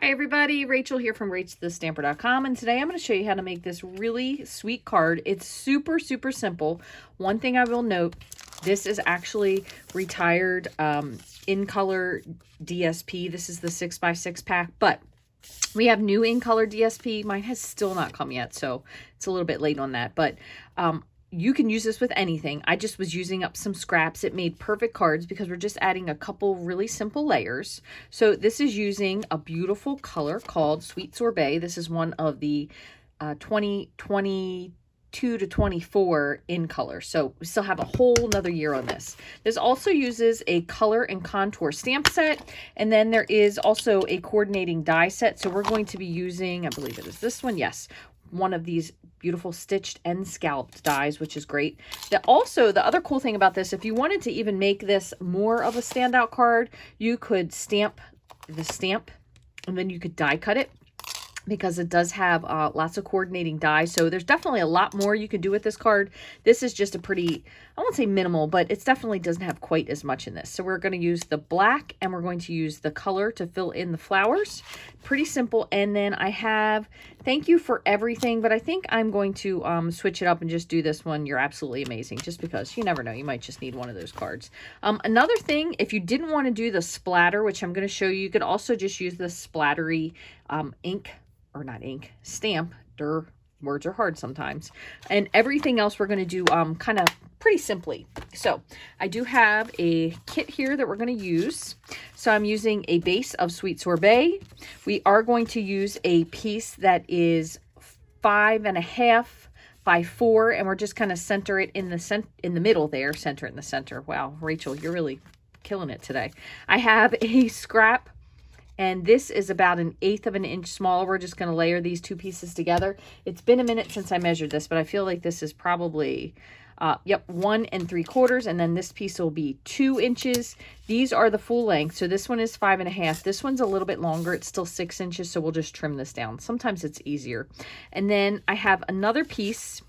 Hi everybody, Rachel here from Rachthestamper.com, and today I'm going to show you how to make this really sweet card. It's super simple. One thing I will note, this is actually retired in color DSP. This is the 6x6 pack, but we have new in color DSP. Mine has still not come yet, so it's a little bit late on that, but you can use this with anything. I just was using up some scraps. It made perfect cards because we're just adding a couple really simple layers. So this is using a beautiful color called Sweet Sorbet. This is one of the 2022 to 24 in color. So we still have a whole nother year on this. This also uses a color and contour stamp set. And then there is also a coordinating die set. So we're going to be using, I believe it is this one. Yes. One of these beautiful stitched and scalloped dies, which is great. Also, the other cool thing about this, if you wanted to even make this more of a standout card, you could stamp the stamp and then you could die cut it, because it does have lots of coordinating dies. So there's definitely a lot more you can do with this card. This is just a pretty, I won't say minimal, but it definitely doesn't have quite as much in this. So we're going to use the black and we're going to use the color to fill in the flowers. Pretty simple. And then I have thank you for everything, but I think I'm going to switch it up and just do this one. You're absolutely amazing, just because you never know, you might just need one of those cards. Another thing, if you didn't want to do the splatter, which I'm going to show you, you could also just use the splattery ink, or not ink, stamp. Words are hard sometimes. And everything else we're going to do kind of pretty simply. So I do have a kit here that we're going to use. So I'm using a base of Sweet Sorbet. We are going to use a piece that is 5.5 by 4, and we're just kind of center it in the middle there. Center it in the center. Wow, Rachel, you're really killing it today. I have a scrap, and this is about 1/8 of an inch small. We're just going to layer these two pieces together. It's been a minute since I measured this, but I feel like this is probably, 1 3/4. And then this piece will be 2 inches. These are the full length. So this one is 5.5. This one's a little bit longer. It's still 6 inches. So we'll just trim this down. Sometimes it's easier. And then I have another piece.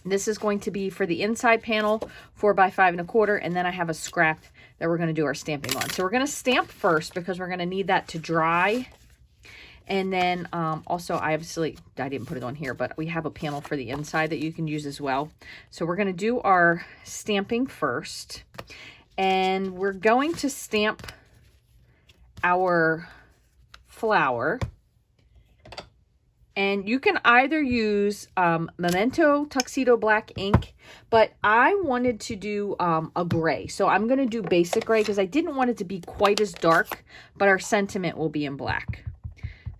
This is going to be for the inside panel, 4 by 5 1/4. And then I have a scrap that we're going to do our stamping on. So we're going to stamp first because we're going to need that to dry. And then also, I didn't put it on here, but we have a panel for the inside that you can use as well. So we're going to do our stamping first. And we're going to stamp our flower. And you can either use Memento Tuxedo Black ink, but I wanted to do a gray. So I'm going to do basic gray because I didn't want it to be quite as dark, but our sentiment will be in black.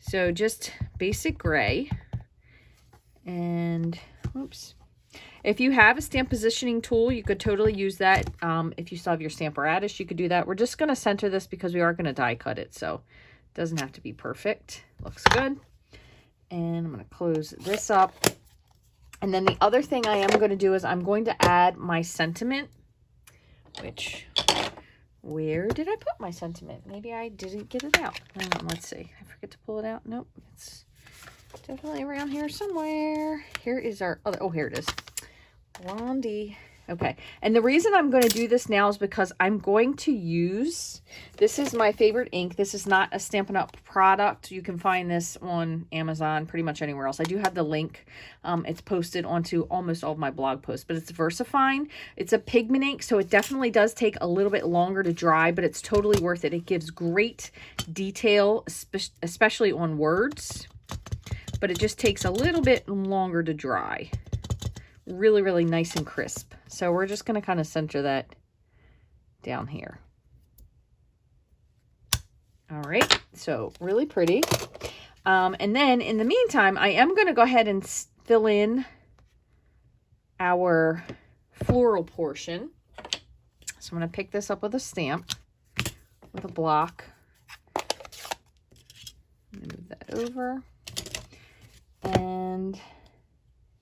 So just basic gray. And, oops. If you have a stamp positioning tool, you could totally use that. If you still have your Stamparatus, you could do that. We're just going to center this because we are going to die cut it. So it doesn't have to be perfect. Looks good. And I'm going to close this up. And then the other thing I am going to do is I'm going to add my sentiment, which, where did I put my sentiment? Maybe I didn't get it out. Let's see. I forget to pull it out. Nope. It's definitely around here somewhere. Here is our other, oh, here it is. Blondie. Okay, and the reason I'm going to do this now is because I'm going to use, this is my favorite ink. This is not a Stampin' Up! Product. You can find this on Amazon, pretty much anywhere else. I do have the link. It's posted onto almost all of my blog posts, but it's VersaFine. It's a pigment ink, so it definitely does take a little bit longer to dry, but it's totally worth it. It gives great detail, especially on words, but it just takes a little bit longer to dry. Really nice and crisp. So we're just going to kind of center that down here. All right, so really pretty. And then in the meantime, I am going to go ahead and fill in our floral portion. So I'm going to pick this up with a stamp, with a block. Move that over. And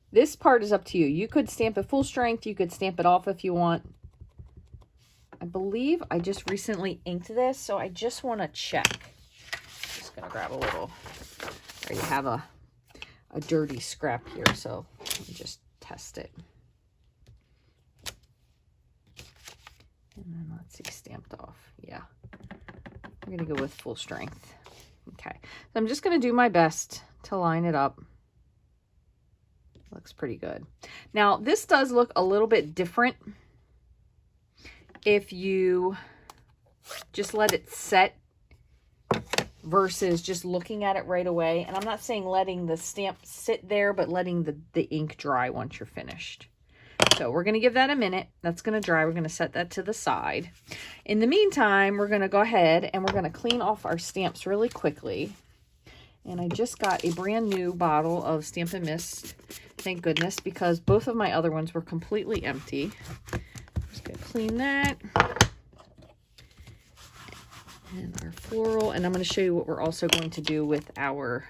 this part is up to you. You could stamp it full strength. You could stamp it off if you want. I believe I just recently inked this, so I just want to check. Just going to grab a little. I already have a dirty scrap here, so let me just test it. And then let's see, stamped off. Yeah. We're going to go with full strength. Okay. I'm just going to do my best to line it up. Looks pretty good. Now, this does look a little bit different if you just let it set versus just looking at it right away. And I'm not saying letting the stamp sit there, but letting the ink dry once you're finished. So we're going to give that a minute. That's going to dry. We're going to set that to the side. In the meantime, we're going to go ahead and we're going to clean off our stamps really quickly. And I just got a brand new bottle of Stampin' Mist. Thank goodness, because both of my other ones were completely empty. Just going to clean that. And our floral. And I'm going to show you what we're also going to do with our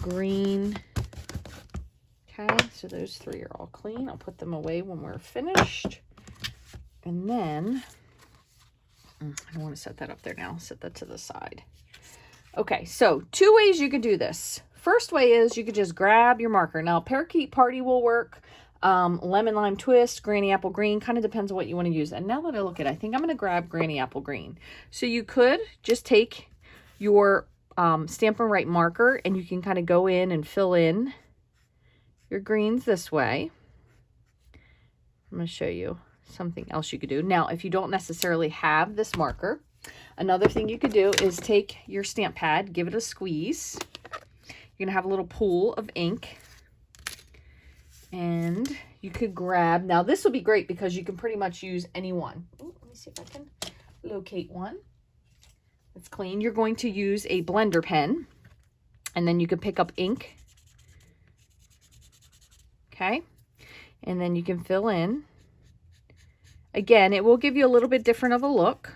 green. Okay, so those three are all clean. I'll put them away when we're finished. And then, I don't want to set that up there now. I'll set that to the side. Okay, so 2 ways you could do this. First way is you could just grab your marker. Now, Parakeet Party will work. Lemon Lime Twist, Granny Apple Green, kind of depends on what you want to use. And now that I look at it, I think I'm going to grab Granny Apple Green. So you could just take your Stampin' Write marker and you can kind of go in and fill in your greens this way. I'm going to show you something else you could do. Now, if you don't necessarily have this marker, another thing you could do is take your stamp pad, give it a squeeze. You're going to have a little pool of ink. And you could grab, now this will be great because you can pretty much use any one. Ooh, let me see if I can locate one. It's clean. You're going to use a blender pen and then you can pick up ink. Okay. And then you can fill in. Again, it will give you a little bit different of a look.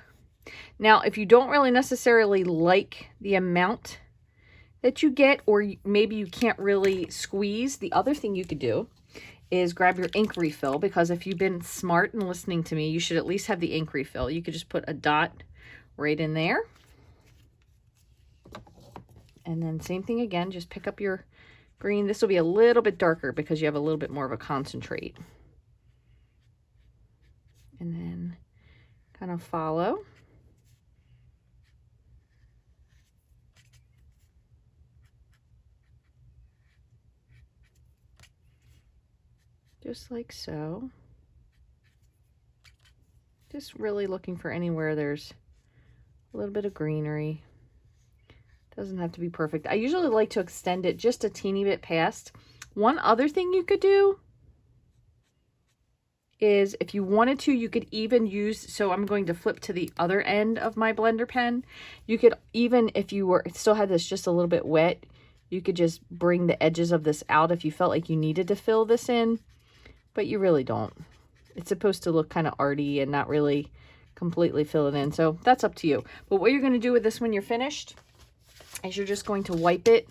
Now, if you don't really necessarily like the amount that you get, or maybe you can't really squeeze, the other thing you could do is grab your ink refill, because if you've been smart and listening to me, you should at least have the ink refill. You could just put a dot right in there. And then same thing again, just pick up your green. This will be a little bit darker because you have a little bit more of a concentrate. And then kind of follow. Just like so. Just really looking for anywhere there's a little bit of greenery. Doesn't have to be perfect. I usually like to extend it just a teeny bit past. One other thing you could do is if you wanted to, you could even use, so I'm going to flip to the other end of my blender pen. You could even, if you were still had this just a little bit wet, you could just bring the edges of this out if you felt like you needed to fill this in. But you really don't. It's supposed to look kind of arty and not really completely fill it in. So that's up to you. But what you're going to do with this when you're finished is you're just going to wipe it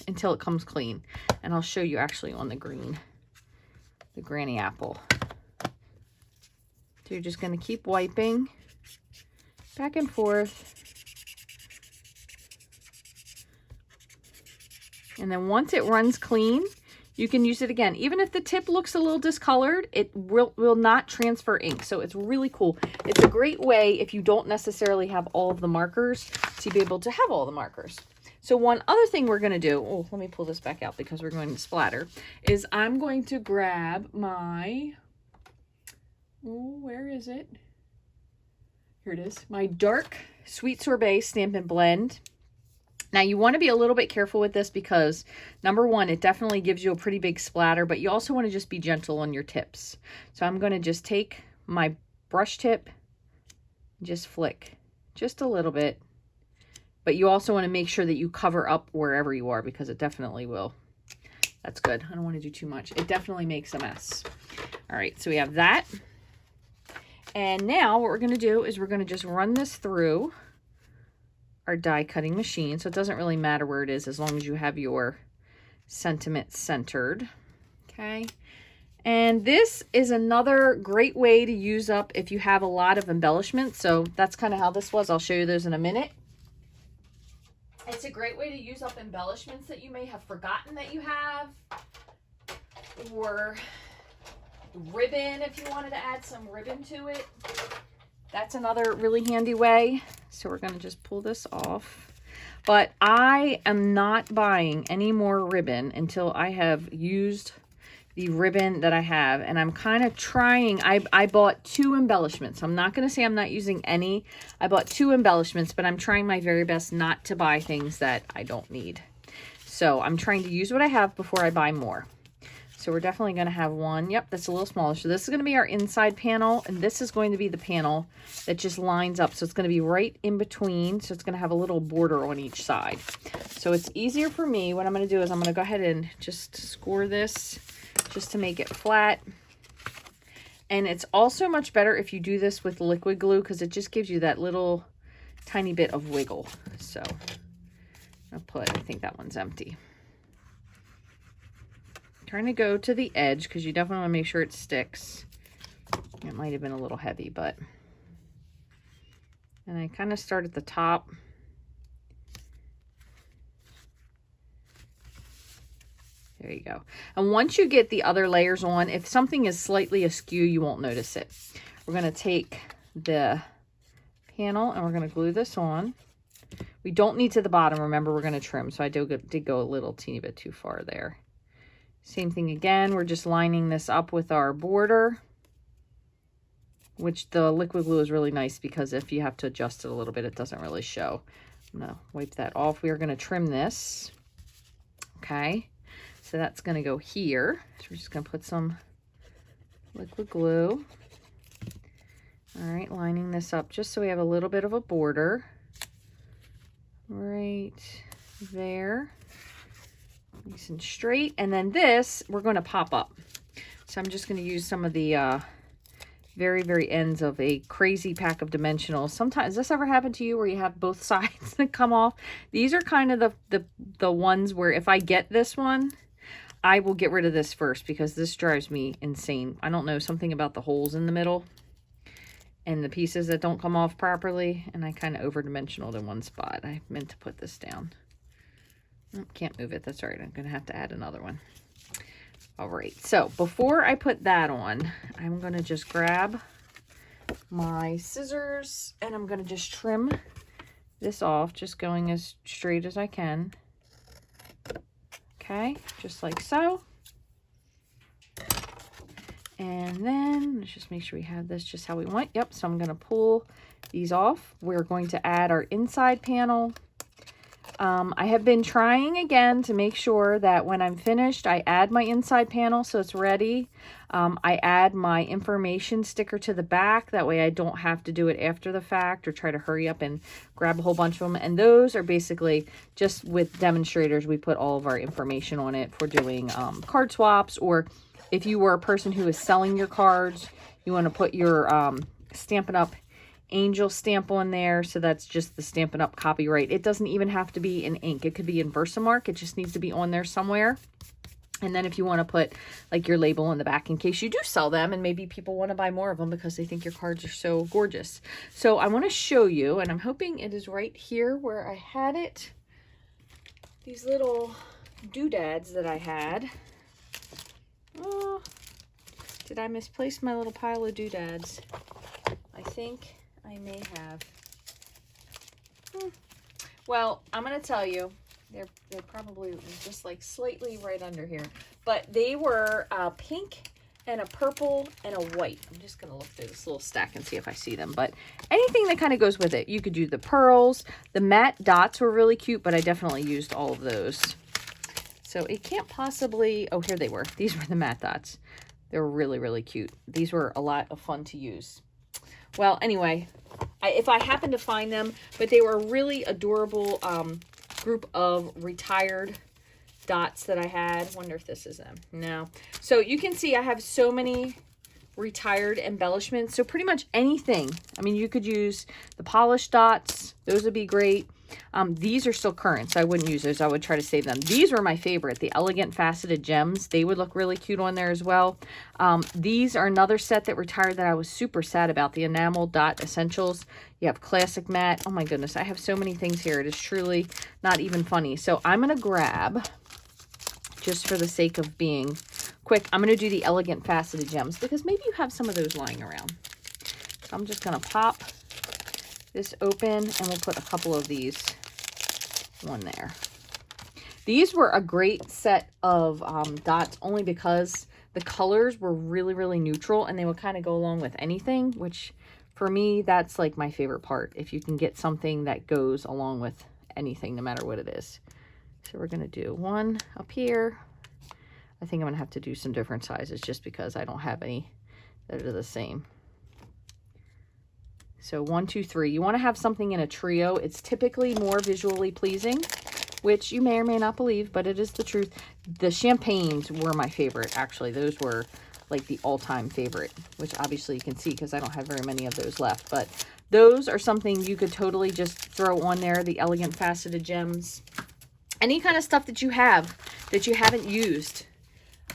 until it comes clean. And I'll show you actually on the green, the Granny Apple. So you're just going to keep wiping back and forth. And then once it runs clean, you can use it again. Even if the tip looks a little discolored, it will not transfer ink. So it's really cool. It's a great way if you don't necessarily have all of the markers to be able to have all the markers. So one other thing we're going to do, oh, let me pull this back out because we're going to splatter, is I'm going to grab my, oh, where is it? Here it is. My dark Sweet Sorbet Stampin' Blend. Now, you want to be a little bit careful with this because, number one, it definitely gives you a pretty big splatter, but you also want to just be gentle on your tips. So I'm going to just take my brush tip and just flick just a little bit. But you also want to make sure that you cover up wherever you are because it definitely will. That's good. I don't want to do too much. It definitely makes a mess. All right, so we have that. And now what we're going to do is we're going to just run this through our die cutting machine. So it doesn't really matter where it is as long as you have your sentiment centered. Okay. And this is another great way to use up if you have a lot of embellishments. So that's kind of how this was. I'll show you those in a minute. It's a great way to use up embellishments that you may have forgotten that you have, or ribbon if you wanted to add some ribbon to it. That's another really handy way. So we're going to just pull this off. But I am not buying any more ribbon until I have used the ribbon that I have. And I'm kind of trying. I bought 2 embellishments. I'm not going to say I'm not using any. I bought 2 embellishments, but I'm trying my very best not to buy things that I don't need. So I'm trying to use what I have before I buy more. So we're definitely going to have one. Yep, that's a little smaller. So this is going to be our inside panel, and this is going to be the panel that just lines up. So it's going to be right in between. So it's going to have a little border on each side. So it's easier for me. What I'm going to do is I'm going to go ahead and just score this just to make it flat. And it's also much better if you do this with liquid glue because it just gives you that little tiny bit of wiggle. So I'll put, I think that one's empty. Trying to go to the edge because you definitely want to make sure it sticks. It might have been a little heavy, but... And I kind of start at the top. There you go. And once you get the other layers on, if something is slightly askew, you won't notice it. We're going to take the panel and we're going to glue this on. We don't need to the bottom. Remember, we're going to trim. So I did go a little teeny bit too far there. Same thing again, we're just lining this up with our border, which the liquid glue is really nice because if you have to adjust it a little bit, it doesn't really show. I'm gonna wipe that off. We are gonna trim this. Okay, so that's gonna go here. So we're just gonna put some liquid glue. All right, lining this up just so we have a little bit of a border right there. Nice and straight. And then this we're going to pop up. So I'm just going to use some of the very ends of a crazy pack of dimensionals. Sometimes, does this ever happen to you where you have both sides that come off? These are kind of the ones where if I get this one, I will get rid of this first because this drives me insane. I don't know, something about the holes in the middle and the pieces that don't come off properly, and I kind of over-dimensionaled in one spot. I meant to put this down. Oh, can't move it. That's all right. I'm going to have to add another one. All right. So before I put that on, I'm going to just grab my scissors and I'm going to just trim this off, just going as straight as I can. Okay. Just like so. And then let's just make sure we have this just how we want. Yep. So I'm going to pull these off. We're going to add our inside panel. I have been trying again to make sure that when I'm finished, I add my inside panel so it's ready. I add my information sticker to the back. That way I don't have to do it after the fact or try to hurry up and grab a whole bunch of them. And those are basically just with demonstrators. We put all of our information on it for doing card swaps, or if you were a person who is selling your cards, you want to put your Stampin' Up! Angel stamp on there. So that's just the Stampin' Up! Copyright. It doesn't even have to be in ink. It could be in Versamark. It just needs to be on there somewhere. And then if you want to put like your label on the back in case you do sell them and maybe people want to buy more of them because they think your cards are so gorgeous. So I want to show you, and I'm hoping it is right here where I had it. These little doodads that I had. Oh, did I misplace my little pile of doodads? I think I may have. Well, I'm going to tell you, they're probably just like slightly right under here. But they were pink and a purple and a white. I'm just going to look through this little stack and see if I see them. But anything that kind of goes with it. You could do the pearls. The matte dots were really cute, but I definitely used all of those. So it can't possibly... Oh, here they were. These were the matte dots. They were really cute. These were a lot of fun to use. Well, anyway, if I happen to find them, but they were a really adorable group of retired dots that I had. Wonder if this is them. No. So you can see I have so many retired embellishments. So pretty much anything. I mean, you could use the polished dots. Those would be great. These are still current, so I wouldn't use those. I would try to save them. These were my favorite, the elegant faceted gems. They would look really cute on there as well. These are another set that retired that I was super sad about, the enamel dot essentials. You have classic matte. Oh my goodness, I have so many things here. It is truly not even funny. So I'm going to grab, just for the sake of being quick, I'm going to do the elegant faceted gems because maybe you have some of those lying around. So I'm just going to pop this open and we'll put a couple of these one there. These were a great set of dots only because the colors were really, really neutral and they would kind of go along with anything, which for me, that's like my favorite part. If you can get something that goes along with anything, no matter what it is. So we're going to do one up here. I think I'm going to have to do some different sizes just because I don't have any that are the same. So 1, 2, 3. You want to have something in a trio. It's typically more visually pleasing, which you may or may not believe, but it is the truth. The champagnes were my favorite, actually. Those were like the all-time favorite, which obviously you can see because I don't have very many of those left. But those are something you could totally just throw on there, the elegant faceted gems. Any kind of stuff that you have that you haven't used.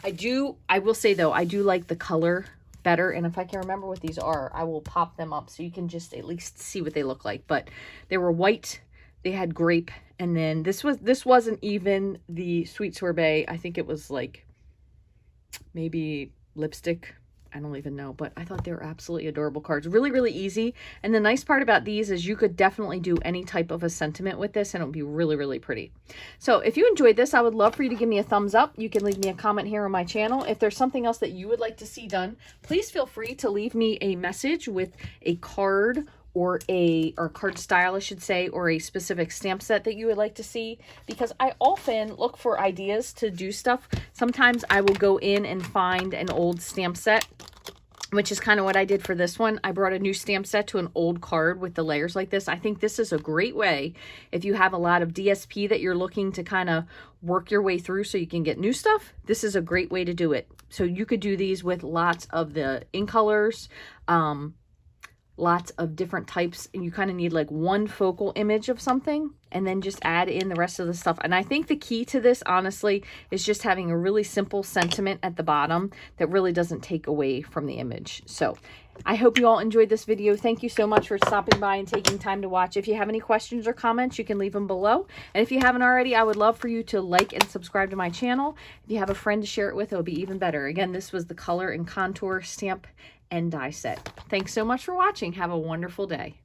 I will say, though, I do like the color better, and if I can remember what these are, I will pop them up so you can just at least see what they look like. But they were white, they had grape, and then this wasn't even the sweet sorbet. I think it was like maybe lipstick. I don't even know, but I thought they were absolutely adorable cards. Really, really easy. And the nice part about these is you could definitely do any type of a sentiment with this and it would be really, really pretty. So if you enjoyed this, I would love for you to give me a thumbs up. You can leave me a comment here on my channel. If there's something else that you would like to see done, please feel free to leave me a message with a card or card style, I should say, or a specific stamp set that you would like to see, because I often look for ideas to do stuff. Sometimes I will go in and find an old stamp set, which is kind of what I did for this one. I brought a new stamp set to an old card with the layers like this. I think this is a great way if you have a lot of DSP that you're looking to kind of work your way through so you can get new stuff. This is a great way to do it. So you could do these with lots of the in colors, lots of different types, and you kind of need like one focal image of something and then just add in the rest of the stuff. And I think the key to this, honestly, is just having a really simple sentiment at the bottom that really doesn't take away from the image. So I hope you all enjoyed this video. Thank you so much for stopping by and taking time to watch. If you have any questions or comments, you can leave them below. And if you haven't already, I would love for you to like and subscribe to my channel. If you have a friend to share it with, it would be even better. Again, this was the Color and Contour Stamp and Die set. Thanks so much for watching. Have a wonderful day.